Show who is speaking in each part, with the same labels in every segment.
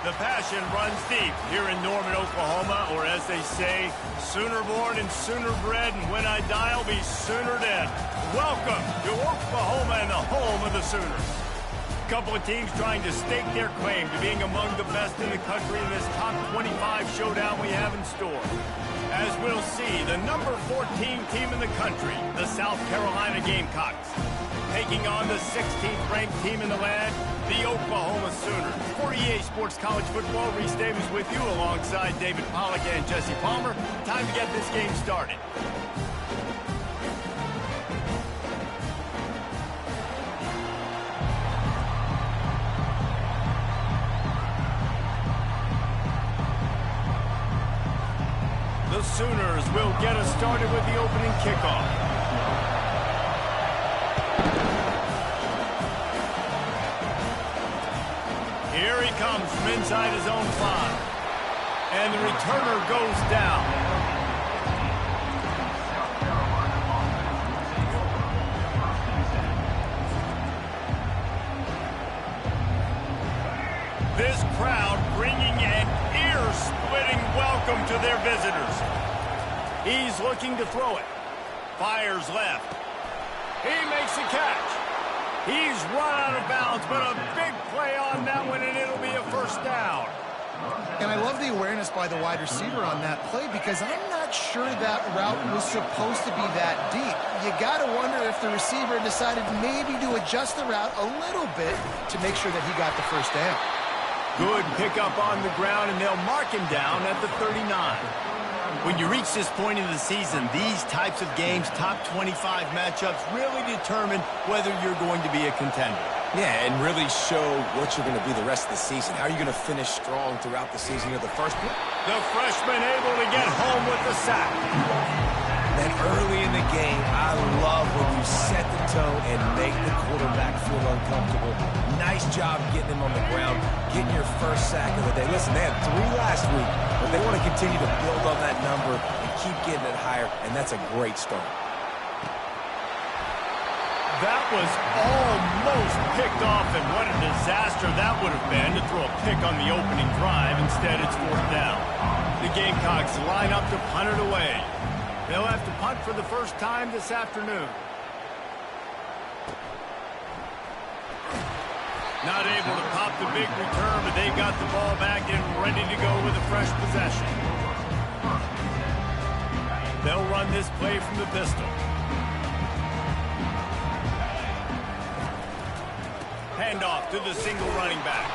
Speaker 1: The passion runs deep here in Norman, Oklahoma, or as they say, sooner born and sooner bred, and when I die, I'll be sooner dead. Welcome to Oklahoma and the home of the Sooners. A couple of teams trying to stake their claim to being among the best in the country in this top 25 showdown we have in store. As we'll see, the number 14 team in the country, the South Carolina Gamecocks, taking on the 16th ranked team in the land, the Oklahoma Sooners. For EA Sports College Football, Reese Davis with you alongside David Pollack and Jesse Palmer. Time to get this game started. The Sooners will get us started with the opening kickoff. Here he comes from inside his own 5. And the returner goes down. This crowd bringing an ear-splitting welcome to their visitors. He's looking to throw it. Fires left. He makes a catch. He's run out of bounds, but a big play on that one, and it'll be a first down.
Speaker 2: And I love the awareness by the wide receiver on that play because I'm not sure that route was supposed to be that deep. You got to wonder if the receiver decided maybe to adjust the route a little bit to make sure that he got the first down.
Speaker 1: Good pickup on the ground, and they'll mark him down at the 39. When you reach this point in the season, these types of games, top 25 matchups, really determine whether you're going to be a contender.
Speaker 3: Yeah, and really show what you're going to be the rest of the season. How are you going to finish strong throughout the season? You're the first one.
Speaker 1: The freshman able to get home with the sack.
Speaker 3: Then early in the game, I love when you set the tone and make the quarterback feel uncomfortable. Nice job getting him on the ground, getting your first sack of the day. Listen, they had 3 last week, but they want to continue to build on that number and keep getting it higher, and that's a great start.
Speaker 1: That was almost picked off, and what a disaster that would have been to throw a pick on the opening drive. Instead, it's 4th down. The Gamecocks line up to punt it away. They'll have to punt for the first time this afternoon. Not able to pop the big return, but they've got the ball back and ready to go with a fresh possession. They'll run this play from the pistol. Handoff to the single running back.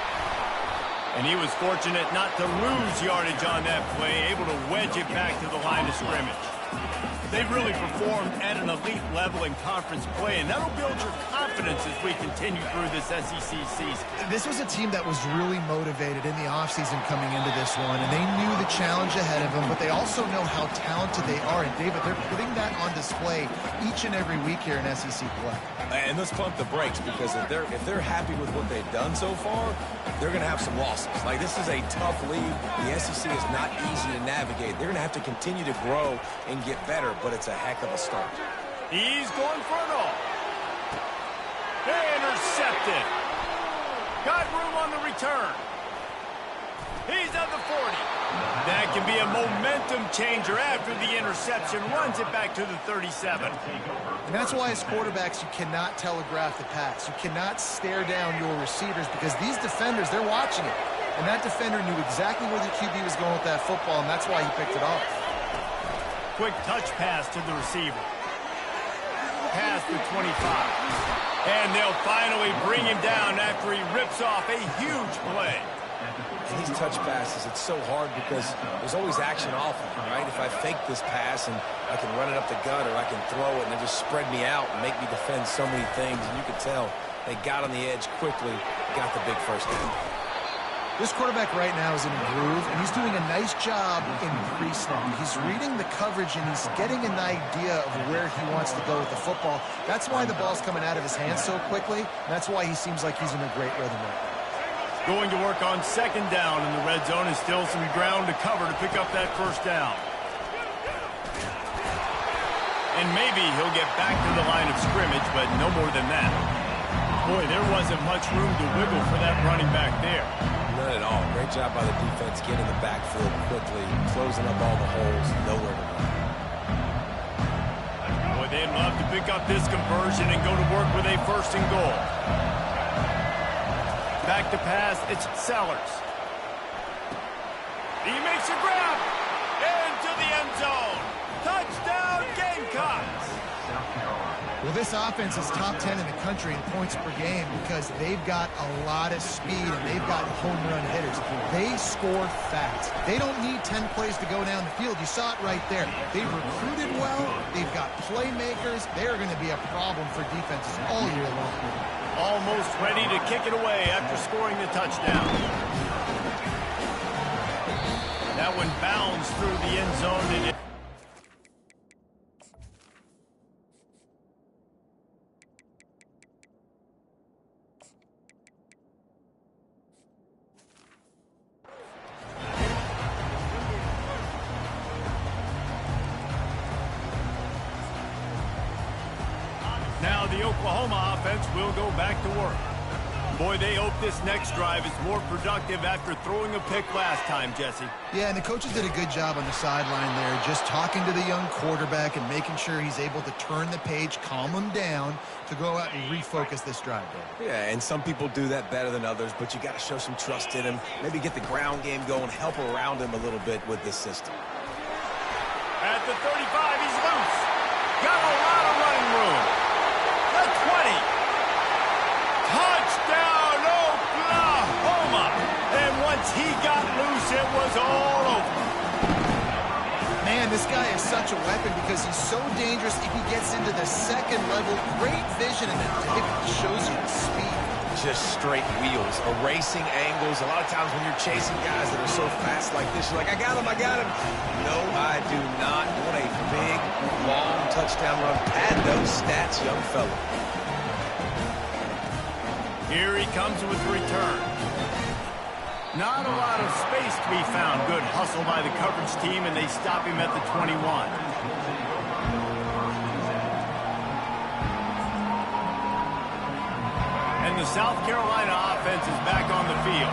Speaker 1: And he was fortunate not to lose yardage on that play, able to wedge it back to the line of scrimmage. They've really performed at an elite level in conference play, and that'll build your confidence as we continue through this SEC season.
Speaker 2: This was a team that was really motivated in the offseason coming into this one, and they knew the challenge ahead of them, but they also know how talented they are. And, David, they're putting that on display each and every week here in SEC play.
Speaker 3: And let's pump the brakes because if they're happy with what they've done so far, they're going to have some losses. Like, this is a tough league. The SEC is not easy to navigate. They're going to have to continue to grow and get better, but it's a heck of a start.
Speaker 1: He's going for it all. They intercepted. Got room on the return. He's at the 40. That can be a momentum changer after the interception. Runs it back to the 37.
Speaker 2: And that's why as quarterbacks, you cannot telegraph the pass. You cannot stare down your receivers because these defenders, they're watching it. And that defender knew exactly where the QB was going with that football, and that's why he picked it off.
Speaker 1: Quick touch pass to the receiver. Past the 25. And they'll finally bring him down after he rips off a huge play.
Speaker 3: These touch passes, it's so hard because there's always action off of them, right? If I fake this pass and I can run it up the gut or I can throw it and it just spread me out and make me defend so many things, and you can tell they got on the edge quickly, got the big first down.
Speaker 2: This quarterback right now is in a groove, and he's doing a nice job in pre-snap. He's reading the coverage, and he's getting an idea of where he wants to go with the football. That's why the ball's coming out of his hands so quickly, and that's why he seems like he's in a great rhythm right now.
Speaker 1: Going to work on 2nd down in the red zone, and still some ground to cover to pick up that first down. And maybe he'll get back to the line of scrimmage, but no more than that. Boy, there wasn't much room to wiggle for that running back there.
Speaker 3: None at all. Great job by the defense getting the backfield quickly, closing up all the holes, nowhere to run.
Speaker 1: Boy, they'd love to pick up this conversion and go to work with a 1st and goal. Back to pass, it's Sellers. He makes a grab into the end zone. Touchdown, Gamecocks!
Speaker 2: Well, this offense is top 10 in the country in points per game because they've got a lot of speed and they've got home run hitters. They score fast. They don't need 10 plays to go down the field. You saw it right there. They've recruited well. They've got playmakers. They're going to be a problem for defenses all year long.
Speaker 1: Almost ready to kick it away after scoring the touchdown. That one bounds through the end zone and now the Oklahoma offense will go back to work. Boy, they hope this next drive is more productive after throwing a pick last time, Jesse.
Speaker 2: Yeah, and the coaches did a good job on the sideline there, just talking to the young quarterback and making sure he's able to turn the page, calm him down to go out and refocus this drive there.
Speaker 3: Yeah, and some people do that better than others, but you got to show some trust in him. Maybe get the ground game going, help around him a little bit with this system.
Speaker 1: At the 35, he's loose. Got a lot of running room. The 20. Touchdown, Oklahoma! And once he got loose, it was all over.
Speaker 2: Man, this guy is such a weapon because he's so dangerous if he gets into the second level. Great vision, and it shows you the speed.
Speaker 3: Just straight wheels, erasing angles. A lot of times when you're chasing guys that are so fast like this, you're like, I got him, I got him. No, I do not. What a big, long touchdown run. Pad those stats, young fella.
Speaker 1: Here he comes with return. Not a lot of space to be found. Good hustle by the coverage team, and they stop him at the 21. And the South Carolina offense is back on the field.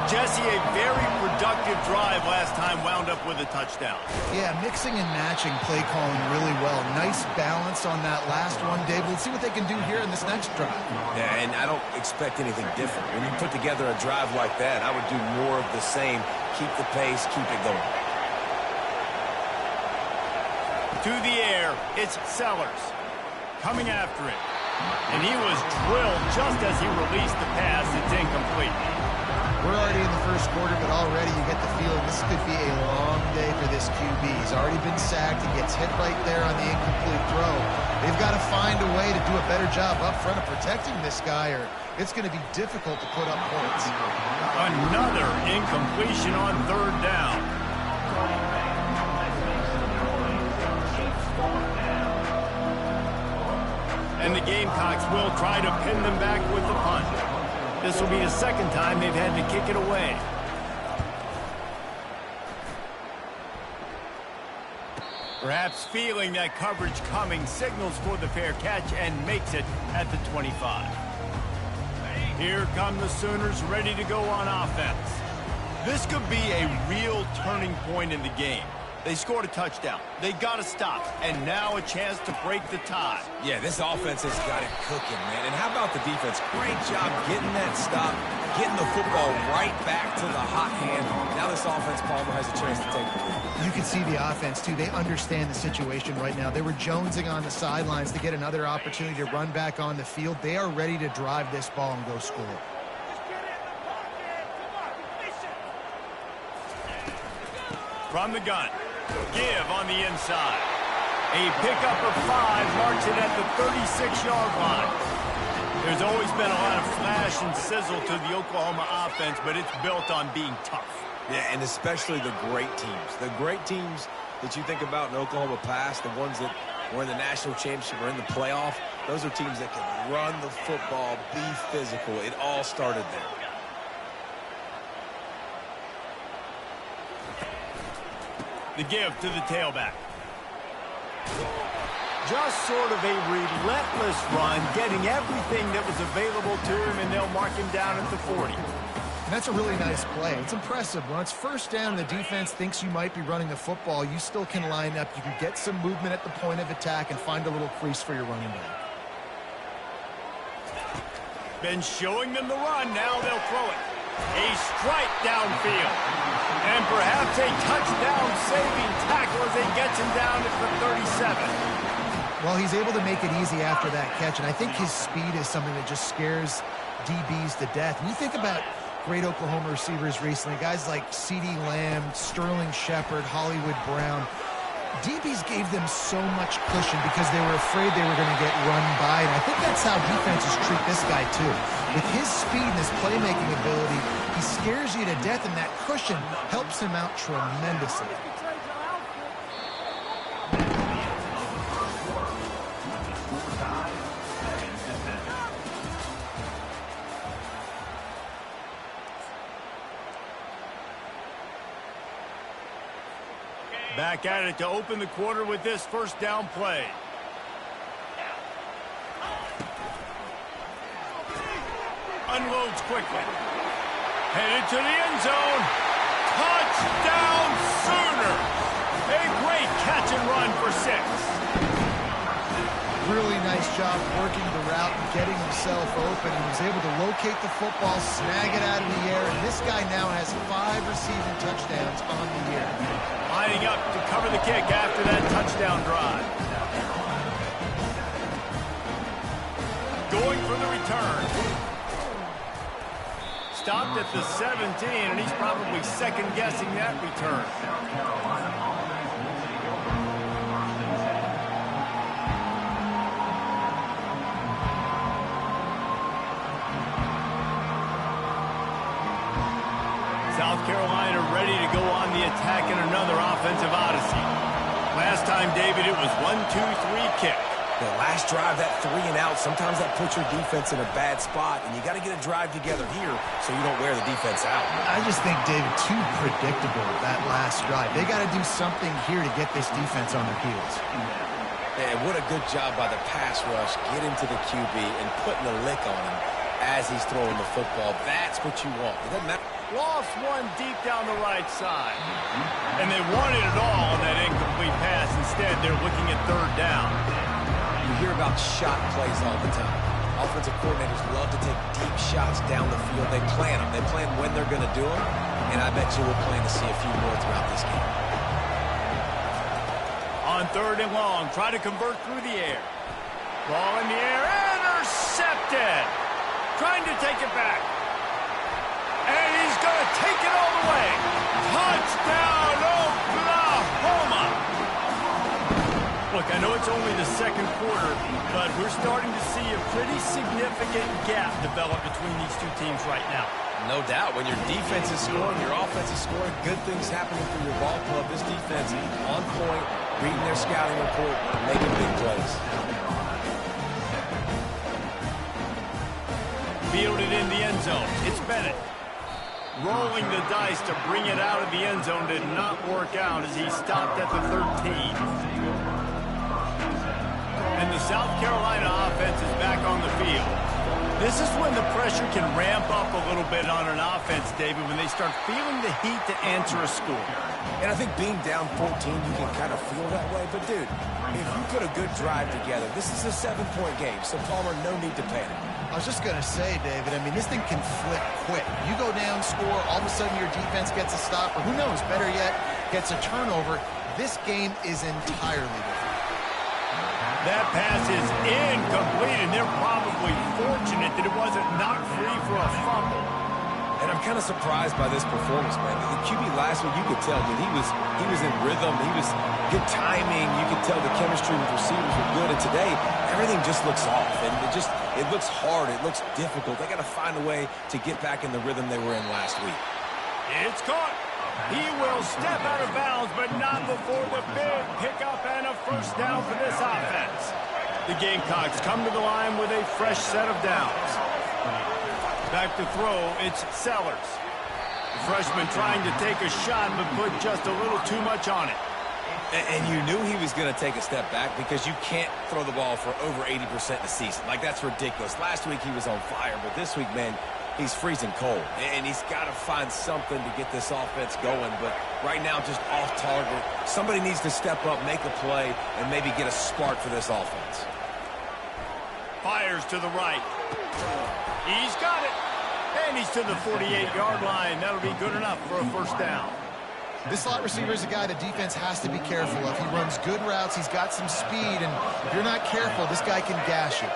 Speaker 1: Jesse, a very productive drive last time wound up with a touchdown.
Speaker 2: Yeah, mixing and matching play calling really well. Nice balance on that last one, Dave. We'll see what they can do here in this next drive.
Speaker 3: Yeah, and I don't expect anything different. When you put together a drive like that, I would do more of the same. Keep the pace, keep it going.
Speaker 1: To the air, it's Sellers. Coming after it. And he was drilled just as he released the pass. It's incomplete.
Speaker 2: We're already in the first quarter, but already you get the feeling this could be a long day for this QB. He's already been sacked. He gets hit right there on the incomplete throw. They've got to find a way to do a better job up front of protecting this guy, or it's going to be difficult to put up points.
Speaker 1: Another incompletion on 3rd down. And the Gamecocks will try to pin them back with the punt. This will be the second time they've had to kick it away. Perhaps feeling that coverage coming, signals for the fair catch and makes it at the 25. Here come the Sooners ready to go on offense. This could be a real turning point in the game. They scored a touchdown. They got to stop. And now a chance to break the tie.
Speaker 3: Yeah, this offense has got it cooking, man. And how about the defense? Great job getting that stop, getting the football right back to the hot hand. Now this offense, Palmer, has a chance to take the lead.
Speaker 2: You can see the offense, too. They understand the situation right now. They were jonesing on the sidelines to get another opportunity to run back on the field. They are ready to drive this ball and go score.
Speaker 1: From the gun. Give on the inside. A pickup of 5 marks it at the 36-yard line. There's always been a lot of flash and sizzle to the Oklahoma offense, but it's built on being tough.
Speaker 3: Yeah, and especially the great teams. The great teams that you think about in Oklahoma past, the ones that were in the national championship or in the playoff, those are teams that can run the football, be physical. It all started there.
Speaker 1: The give to the tailback. Just sort of a relentless run, getting everything that was available to him, and they'll mark him down at the 40.
Speaker 2: And that's a really nice play. It's impressive. When it's first down, the defense thinks you might be running the football. You still can line up. You can get some movement at the point of attack and find a little crease for your running back.
Speaker 1: Been showing them the run. Now they'll throw it. A strike downfield. And perhaps a touchdown-saving tackle as he gets him down at the 37.
Speaker 2: Well, he's able to make it easy after that catch, and I think his speed is something that just scares DBs to death. When you think about great Oklahoma receivers recently, guys like CeeDee Lamb, Sterling Shepard, Hollywood Brown, DBs gave them so much cushion because they were afraid they were going to get run by, and I think that's how defenses treat this guy too. With his speed and his playmaking ability, he scares you to death, and that cushion helps him out tremendously.
Speaker 1: Back at it to open the quarter with this first down play. Unloads quickly. Headed to the end zone. Touchdown Sooner! A great catch and run for 6.
Speaker 2: Really nice job working the route and getting himself open. He was able to locate the football, snag it out of the air, and this guy now has 5 receiving touchdowns on the year.
Speaker 1: Lining up to cover the kick after that touchdown drive. Going for the return. Stopped at the 17, and he's probably second-guessing that return. South Carolina ready to go on the attack in another offensive odyssey. Last time, David, it was 1-2-3 kick.
Speaker 3: The last drive, that 3 and out, sometimes that puts your defense in a bad spot, and you got to get a drive together here so you don't wear the defense out.
Speaker 2: I just think, David, too predictable that last drive. They got to do something here to get this defense on their heels.
Speaker 3: Man, what a good job by the pass rush. Get into the QB and putting a lick on him as he's throwing the football. That's what you want. It doesn't matter.
Speaker 1: Lost one deep down the right side. And they wanted it all on that incomplete pass. Instead, they're looking at third down.
Speaker 3: You hear about shot plays all the time. Offensive coordinators love to take deep shots down the field. They plan them. They plan when they're going to do them. And I bet you we'll plan to see a few more throughout this game.
Speaker 1: On third and long, try to convert through the air. Ball in the air, intercepted. Trying to take it back. And he's going to take it all the way. Touchdown, Oklahoma. Look, I know it's only the second quarter, but we're starting to see a pretty significant gap develop between these two teams right now.
Speaker 3: No doubt. When your defense is scoring, your offense is scoring, good things happening for your ball club. This defense on point, reading their scouting report, making big plays.
Speaker 1: Fielded in the end zone. It's Bennett. Rolling the dice to bring it out of the end zone did not work out as he stopped at the 13. And the South Carolina offense is back on the field. This is when the pressure can ramp up a little bit on an offense, David, when they start feeling the heat to answer a score.
Speaker 3: And I think being down 14, you can kind of feel that way. But, dude, if you put a good drive together, this is a 7-point game, so Palmer, no need to panic.
Speaker 2: I was just going to say, David, I mean, this thing can flip quick. You go down, score, all of a sudden your defense gets a stop, or who knows, better yet, gets a turnover. This game is entirely different.
Speaker 1: That pass is incomplete, and they're probably fortunate that it wasn't knocked free for a fumble.
Speaker 3: And I'm kind of surprised by this performance, man. The QB last week, you could tell that he was in rhythm. He was good timing. You could tell the chemistry with receivers were good. And today, everything just looks off. And it looks hard. It looks difficult. They got to find a way to get back in the rhythm they were in last week.
Speaker 1: It's caught. He will step out of bounds, but not before the big pickup and a first down for this offense. The Gamecocks come to the line with a fresh set of downs. Back to throw, it's Sellers. The freshman trying to take a shot, but put just a little too much on it.
Speaker 3: And you knew he was going to take a step back because you can't throw the ball for over 80% in a season. Like, that's ridiculous. Last week he was on fire, but this week, man, he's freezing cold. And he's got to find something to get this offense going. But right now, just off target. Somebody needs to step up, make a play, and maybe get a spark for this offense.
Speaker 1: Fires to the right. He's got it. And he's to the 48-yard line. That'll be good enough for a first down.
Speaker 2: This slot receiver is a guy the defense has to be careful of. He runs good routes. He's got some speed. And if you're not careful, this guy can gash you.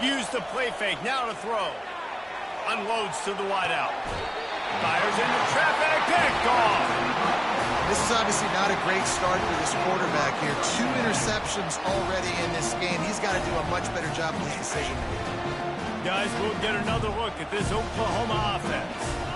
Speaker 1: Use the play fake. Now to throw. Unloads to the wideout. Fires into traffic. Picked off.
Speaker 2: This is obviously not a great start for this quarterback here. 2 interceptions already in this game. He's got to do a much better job with his decision making.
Speaker 1: Guys, we'll get another look at this Oklahoma offense.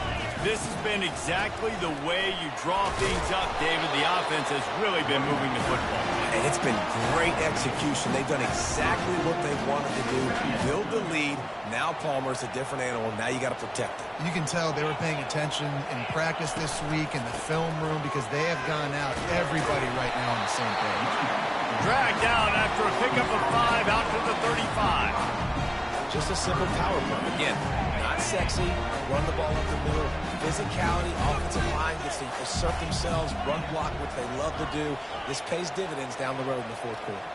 Speaker 1: This has been exactly the way you draw things up, David. The offense has really been moving the football.
Speaker 3: And it's been great execution. They've done exactly what they wanted to do. Build the lead. Now Palmer's a different animal. Now you got to protect it.
Speaker 2: You can tell they were paying attention in practice this week in the film room because they have gone out, everybody right now on the same page.
Speaker 1: Dragged down after a pickup of 5 out to the 35.
Speaker 3: Just a simple power play. Again, not sexy. Run the ball up the middle. Physicality, offensive line gets to assert themselves, run block, which they love to do. This pays dividends down the road in the fourth quarter.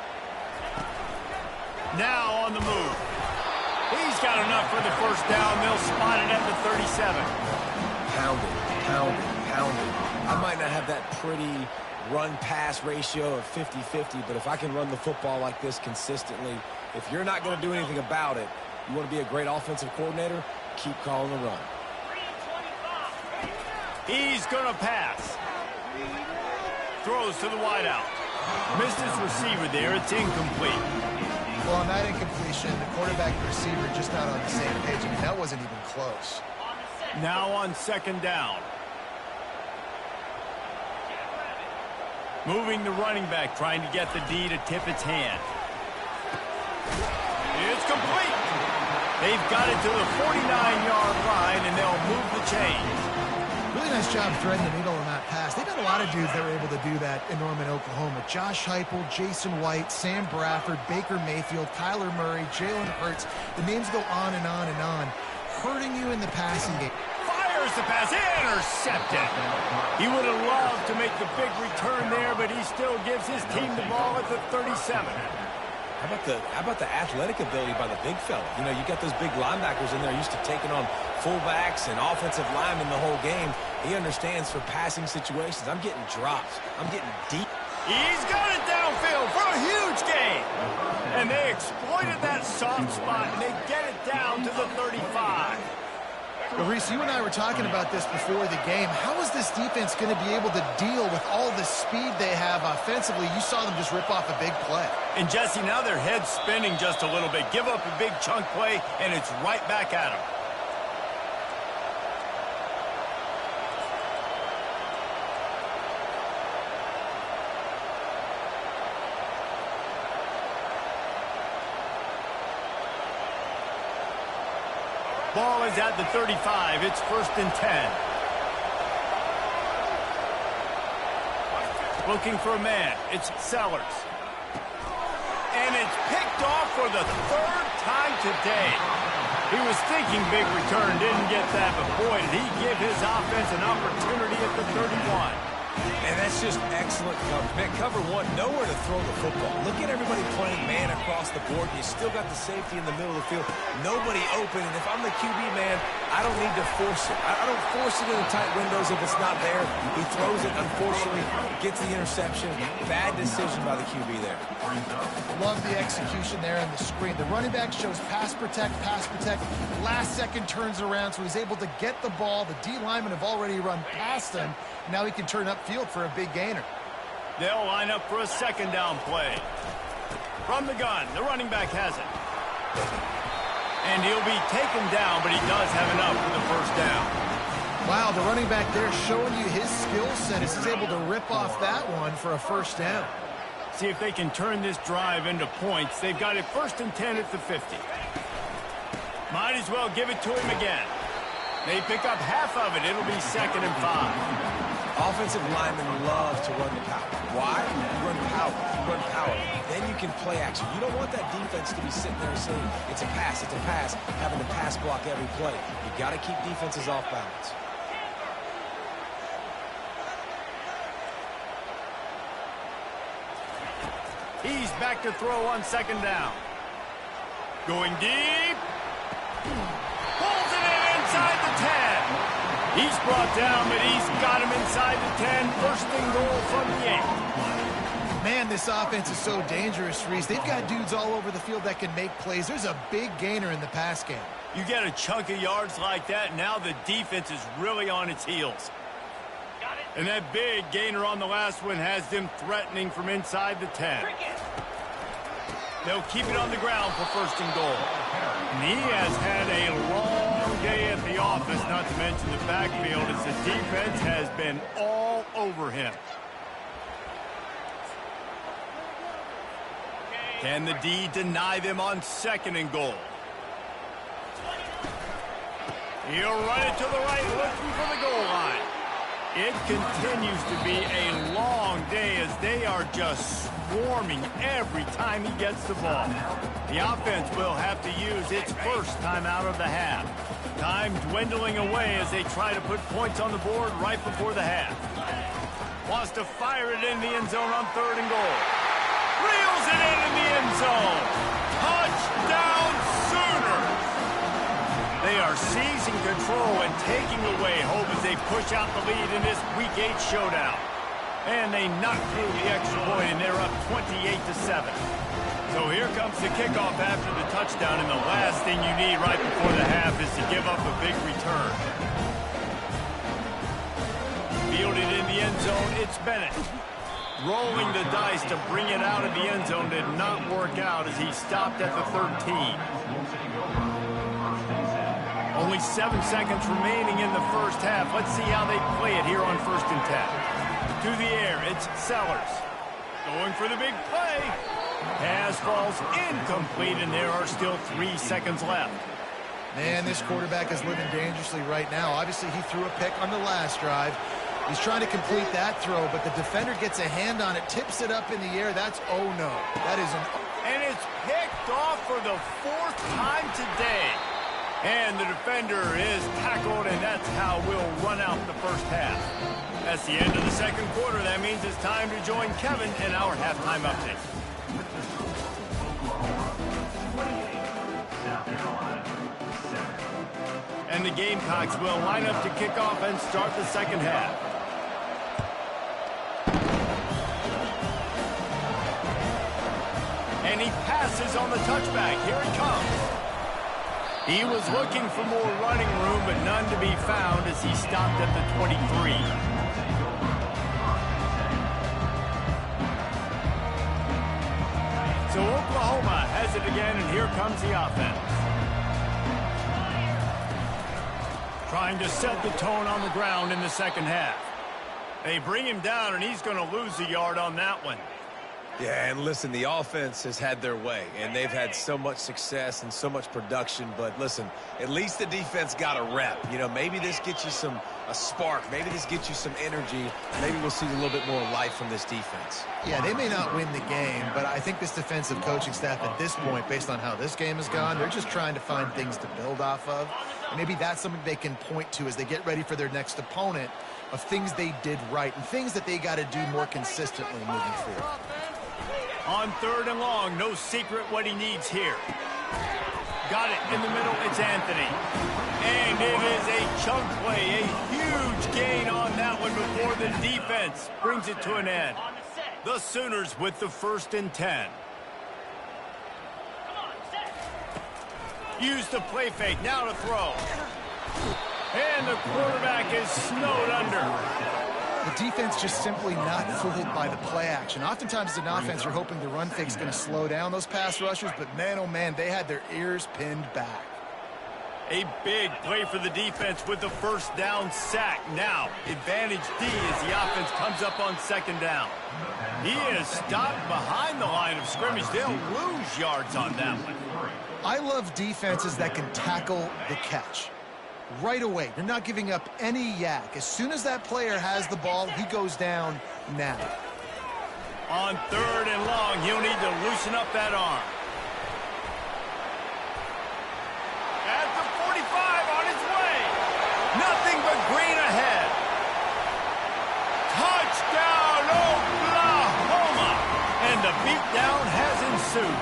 Speaker 1: Now on the move. He's got enough for the first down. They'll spot it at the 37.
Speaker 3: Pounded, pounded, pounded. I might not have that pretty run-pass ratio of 50-50, but if I can run the football like this consistently, if you're not going to do anything about it, you want to be a great offensive coordinator, keep calling the run.
Speaker 1: He's going to pass. Throws to the wideout. Missed his receiver there. It's incomplete.
Speaker 2: Well, on that incompletion, the quarterback and receiver just not on the same page. I mean, that wasn't even close.
Speaker 1: Now on second down. Moving the running back, trying to get the D to tip its hand. It's complete. They've got it to the 49-yard line, and they'll move the chains.
Speaker 2: Really nice job threading the needle on that pass. They've got a lot of dudes that were able to do that in Norman, Oklahoma. Josh Heupel, Jason White, Sam Bradford, Baker Mayfield, Kyler Murray, Jalen Hurts. The names go on and on and on, hurting you in the passing game.
Speaker 1: Fires the pass, intercepted. He would have loved to make the big return there, but he still gives his team the ball at the 37.
Speaker 3: How about the athletic ability by the big fella? You know, you got those big linebackers in there used to taking on fullbacks and offensive linemen the whole game. He understands for passing situations. I'm getting drops. I'm getting deep.
Speaker 1: He's got it downfield for a huge gain. And they exploited that soft spot, and they get it down to the 35.
Speaker 2: Well, Reese, you and I were talking about this before the game. How is this defense going to be able to deal with all the speed they have offensively? You saw them just rip off a big play.
Speaker 1: And, Jesse, now their head's spinning just a little bit. Give up a big chunk play, and it's right back at them. Ball is at the 35. It's 1st and 10. Looking for a man. It's Sellers. And it's picked off for the 3rd time today. He was thinking big return, didn't get that, but boy, did he give his offense an opportunity at the 31.
Speaker 3: And that's just excellent coverage. Man, cover one, nowhere to throw the football. Look at everybody playing man across the board. You still got the safety in the middle of the field. Nobody open, and if I'm the QB, man, I don't need to force it. I don't force it in the tight windows if it's not there. He throws it, unfortunately, gets the interception. Bad decision by the QB there.
Speaker 2: Love the execution there on the screen. The running back shows pass protect, pass protect. Last second turns around, so he's able to get the ball. The D linemen have already run past him. Now he can turn upfield for a big gainer.
Speaker 1: They'll line up for a second down play. From the gun, the running back has it. And he'll be taken down, but he does have enough for the first down.
Speaker 2: Wow, the running back there showing you his skill set as he's able to rip off that one for a first down.
Speaker 1: See if they can turn this drive into points. They've got it 1st and 10 at the 50. Might as well give it to him again. They pick up half of it. It'll be 2nd and 5.
Speaker 3: Offensive linemen love to run the power. Why? You run power. You run power. Then you can play action. You don't want that defense to be sitting there saying, it's a pass, having to pass block every play. You got to keep defenses off balance.
Speaker 1: He's back to throw on second down. Going deep. Pulls it in inside the 10. He's brought down, but he's got him inside the 10. First and goal from the 8.
Speaker 2: Man, this offense is so dangerous, Reese. They've got dudes all over the field that can make plays. There's a big gainer in the pass game.
Speaker 1: You get a chunk of yards like that, now the defense is really on its heels. And that big gainer on the last one has them threatening from inside the 10. They'll keep it on the ground for first and goal. And he has had a long day at the office, not to mention the backfield, as the defense has been all over him. Can the D deny them on second and goal? He'll run it to the right, looking for the goal line. It continues to be a long day as they are just swarming every time he gets the ball. The offense will have to use its first time out of the half. Time dwindling away as they try to put points on the board right before the half. Wants to fire it in the end zone on third and goal. Reels it in the end zone. Touchdown Sooners! They are seizing control and taking away hope as they push out the lead in this Week 8 showdown. And they knock through the extra point, and they're up 28-7. So here comes the kickoff after the touchdown, and the last thing you need right before the half is to give up a big return. Fielded in the end zone, it's Bennett. Rolling the dice to bring it out of the end zone did not work out as he stopped at the 13. Only 7 seconds remaining in the first half. Let's see how they play it here on first and 10. To the air, it's Sellers. Going for the big play. Pass falls incomplete, and there are still 3 seconds left.
Speaker 2: Man, this quarterback is living dangerously right now. Obviously, he threw a pick on the last drive. He's trying to complete that throw, but the defender gets a hand on it, tips it up in the air. That's oh no. That is an...
Speaker 1: And it's picked off for the 4th time today. And the defender is tackled, and that's how we'll run out the first half. That's the end of the second quarter. That means it's time to join Kevin in our halftime update. And the Gamecocks will line up to kick off and start the second half. And he passes on the touchback. Here it comes. He was looking for more running room, but none to be found as he stopped at the 23. So Oklahoma has it again, and here comes the offense. Trying to set the tone on the ground in the second half. They bring him down, and he's going to lose a yard on that one.
Speaker 3: Yeah, and listen, the offense has had their way, and they've had so much success and so much production. But listen, at least the defense got a rep. You know, maybe this gets you a spark. Maybe this gets you some energy. Maybe we'll see a little bit more life from this defense.
Speaker 2: Yeah, they may not win the game, but I think this defensive coaching staff at this point, based on how this game has gone, they're just trying to find things to build off of. And maybe that's something they can point to as they get ready for their next opponent, of things they did right and things that they got to do more consistently moving forward.
Speaker 1: On third and long, no secret what he needs here. Got it in the middle, it's Anthony. And it is a chunk play, a huge gain on that one before the defense brings it to an end. The Sooners with the 1st and 10. Use the play fake, now to throw. And the quarterback is snowed under.
Speaker 2: The defense just simply not fooled by the play action. Oftentimes as an offense, you're hoping the run fake is going to slow down those pass rushers, but man, oh man, they had their ears pinned back.
Speaker 1: A big play for the defense with the 1st down sack. Now, advantage D as the offense comes up on 2nd down. He is stopped behind the line of scrimmage. They'll lose yards on that one.
Speaker 2: I love defenses that can tackle the catch. right away. You're not giving up any yak. As soon as that player has the ball, he goes down now.
Speaker 1: On 3rd and long, he'll need to loosen up that arm. At the 45, on his way. Nothing but green ahead. Touchdown, Oklahoma! And the beatdown has ensued.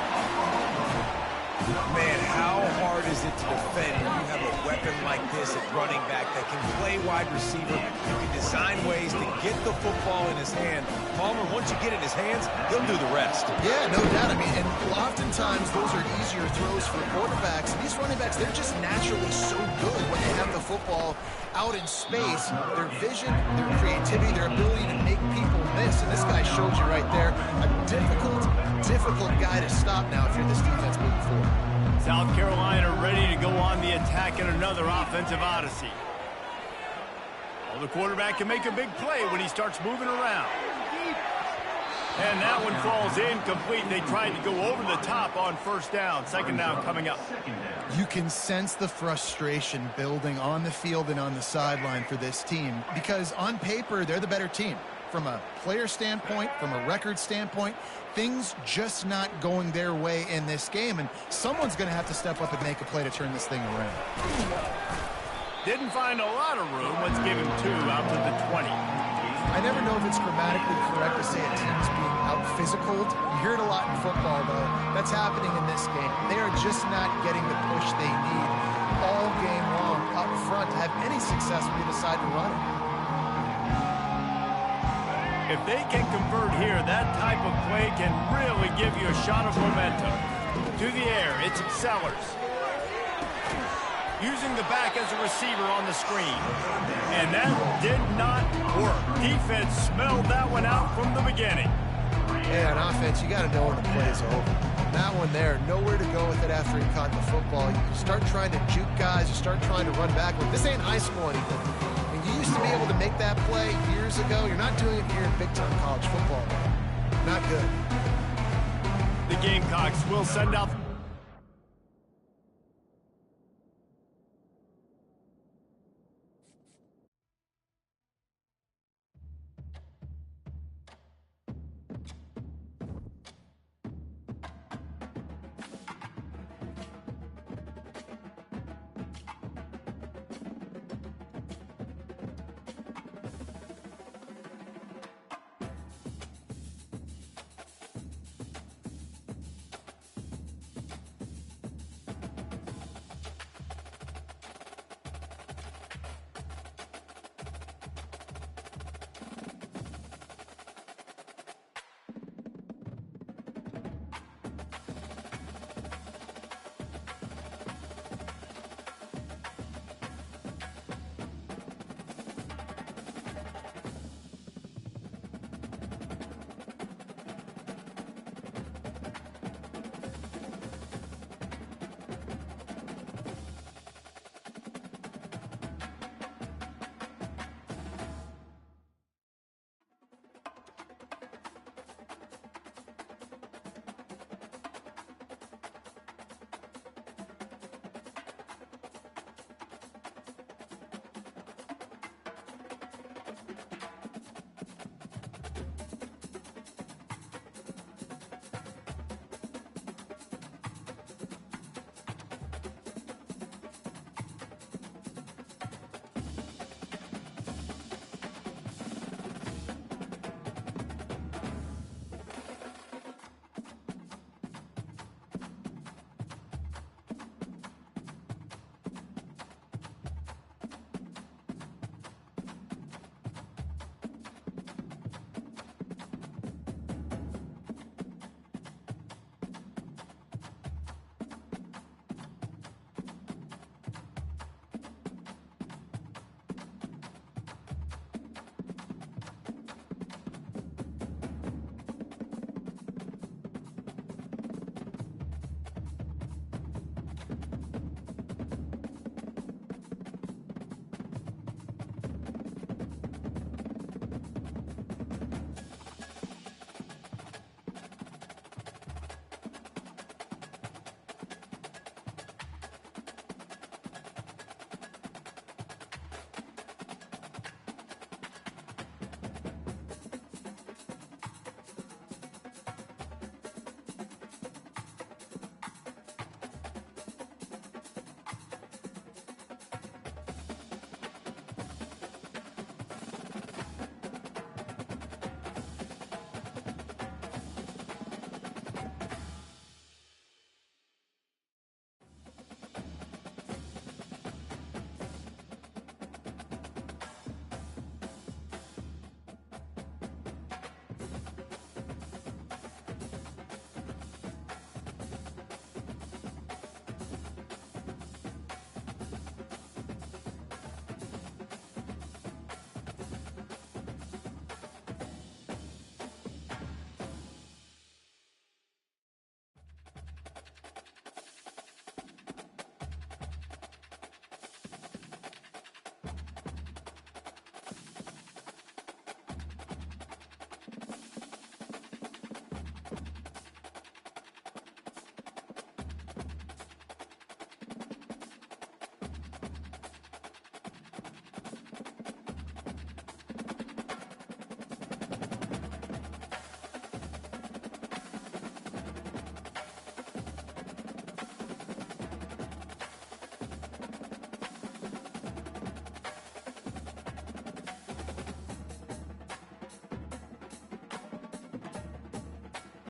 Speaker 3: Man, how hard is it to defend when you have a weapon like this at running back that can play wide receiver, you can design ways to get the football in his hand. Palmer, once you get it in his hands, he'll do the rest.
Speaker 2: Yeah, no doubt. I mean, and oftentimes those are easier throws for quarterbacks. These running backs, they're just naturally so good when they have the football out in space. Their vision, their creativity, their ability to make people miss. And this guy showed you right there, a difficult guy to stop now if you're this defense moving forward.
Speaker 1: South Carolina ready to go on the attack in another offensive odyssey. Well, the quarterback can make a big play when he starts moving around. And that one falls incomplete. They tried to go over the top on 1st down. 2nd down coming up.
Speaker 2: You can sense the frustration building on the field and on the sideline for this team because on paper, they're the better team. From a player standpoint, from a record standpoint, things just not going their way in this game, and someone's going to have to step up and make a play to turn this thing around.
Speaker 1: Didn't find a lot of room. Let's give him 2 out to the 20.
Speaker 2: I never know if it's grammatically correct to say a team's being out-physicaled. You hear it a lot in football, though. That's happening in this game. They are just not getting the push they need all game long up front to have any success when they decide to run it.
Speaker 1: If they can convert here, that type of play can really give you a shot of momentum. To the air, it's Sellers. Using the back as a receiver on the screen. And that did not work. Defense smelled that one out from the beginning.
Speaker 2: Yeah, on offense, you got to know when the play is over. That one there, nowhere to go with it after he caught the football. You start trying to juke guys, you start trying to run back. This ain't high school anything. You used to be able to make that play years ago. You're not doing it here in big-time college football. Not good.
Speaker 1: The Gamecocks will send out